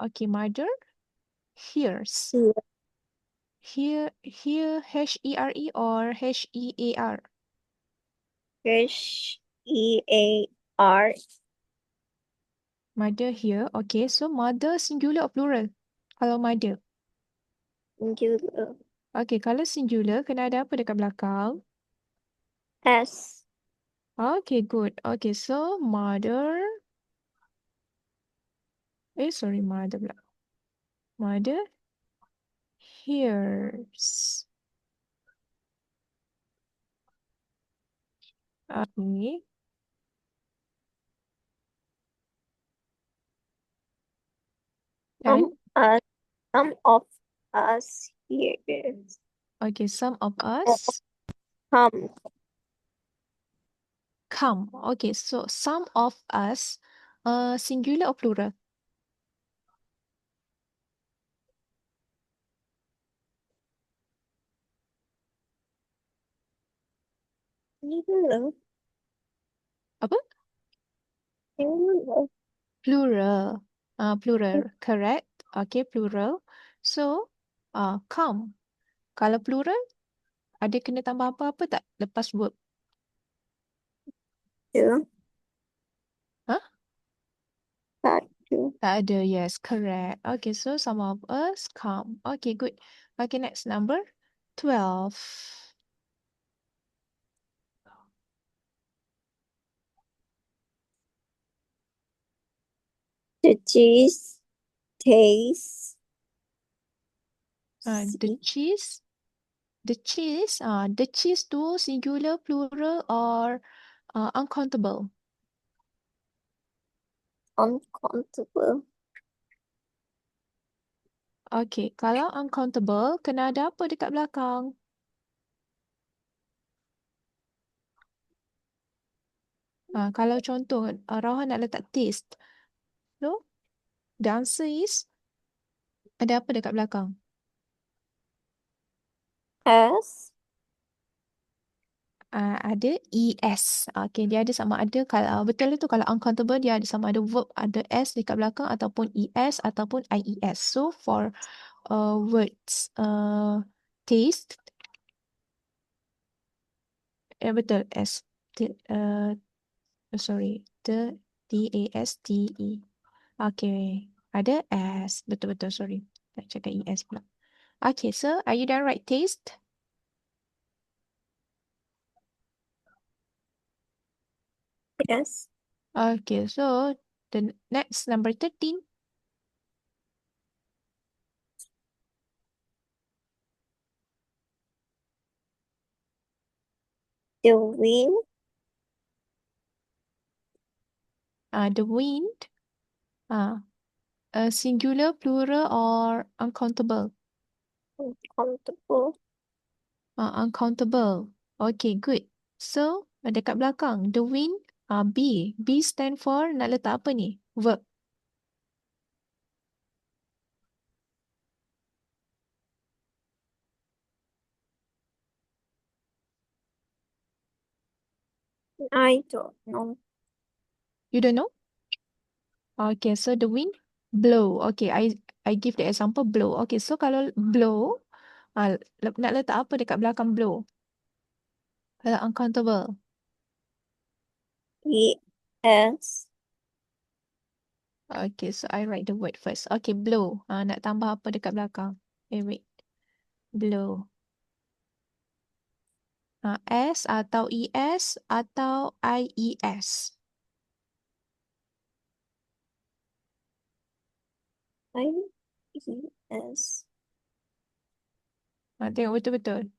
Okay, mother. Hears. Here. Here, H-E-R-E or H-E-A-R? H-E-A-R. Mother here. Okay, so mother singular or plural? Kalau mother. Singular. Okay, kalau singular, kena ada apa dekat belakang? S. Okay, good. Okay, so mother. Sorry, mother pula. Mother hears. Okay. Some, And, some of us hears. okay, some of Oh, us come. come. Okay, so some of us, singular or plural? Singular. Apa? Singular. Plural. Plural. Correct. Okay, plural. So, come. Kalau plural, ada kena tambah apa-apa tak lepas verb? Two. Huh? Satu. Tak ada. Yes, correct. Okay, so some of us come. Okay, good. Okay, next number 12. The cheese tastes. The cheese. The cheese tu singular, plural, or uncountable? Uncountable. Okay, kalau uncountable, kena ada apa dekat belakang? Kalau contoh, Rauhan nak letak taste. So, the answer is, ada apa dekat belakang? S. Ada ES. Okay, dia ada sama ada, kalau betul itu kalau uncountable, dia ada sama ada verb, ada S dekat belakang ataupun ES ataupun IES. So, for words, taste, betul, S. Sorry, TASTE. Okay, ada S. Betul-betul, sorry. Tak cakap ES pula. Okay, so are you done right taste? Yes. Okay, so the next number 13. The wind. The wind. Singular, plural, or uncountable? Uncountable. Uncountable. Okay, good. So, dekat belakang, the wind, B. B stand for, nak letak apa ni? Verb. I don't know. You don't know? Okay, so the wind blow. Okay, I give the example blow. Okay, so kalau blow, nak letak apa dekat belakang blow? Kalau uncountable. E-S. Okay, so I write the word first. Okay, blow. Nak tambah apa dekat belakang? Wait. Blow. S atau ES atau IES. I-E-S. Tengok betul-betul.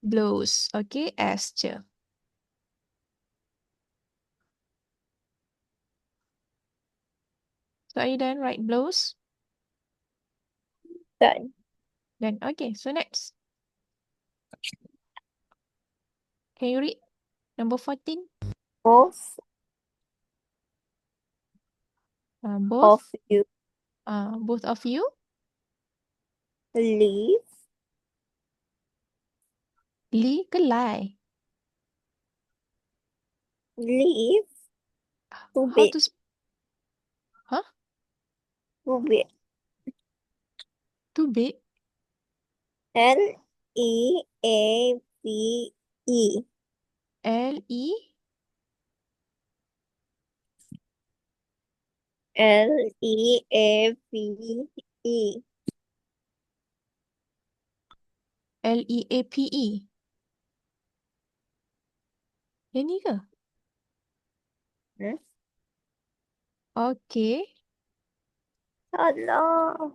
Blows. Okay, S je. So are you done? Right, blows? Done. Then, okay, so next. Can you read number 14? Both Both. of you Both of you live li ke lie? Leaf. Too How big. to huh? Too big. Too big. Leave. L-E Leave. L-E-A-P-E. Yang ni ke? Hmm? Okey. Alah.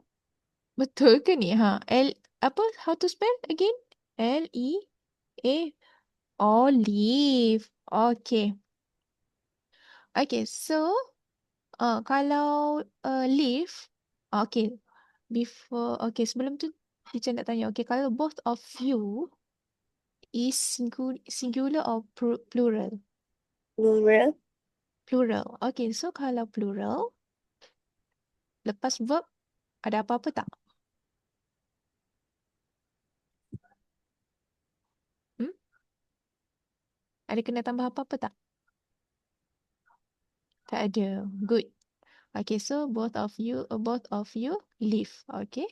Betul ke ni? Ha. L apa? How to spell again? L-E-A. Oh, leaf. Okay. Okay. So, kalau leaf, okay. Before, okay. Sebelum tu, teacher nak tanya. Okay, kalau both of you is singular or plural? Plural. Plural. Okay, so kalau plural, lepas verb, ada apa-apa tak? Hmm? Ada kena tambah apa-apa tak? Tak ada. Good. Okay, so both of you leave. Okay.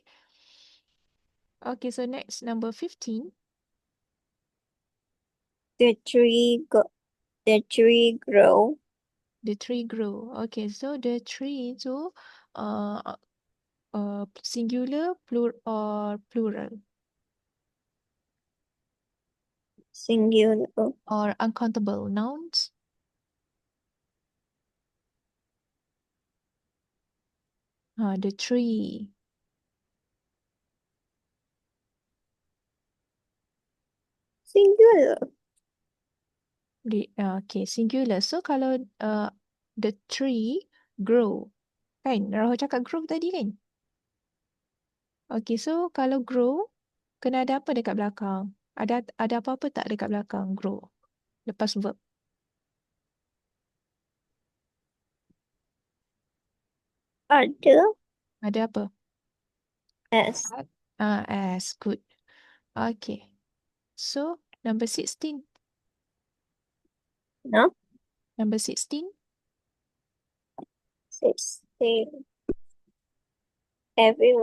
Okay, so next number 15. The tree grow. The tree grow. Okay, so the tree itu uh, singular, or plural, Singular. or uncountable nouns. The tree. Singular. Okay, singular. So kalau the tree grow, kan? Rahu cakap grow tadi kan? Okay, so kalau grow, kena ada apa dekat belakang? Ada apa-apa tak dekat belakang grow? Lepas verb. Ada. Ada apa? S. S. Good. Okay. So, number 16. No. Number 16. 16. Everyone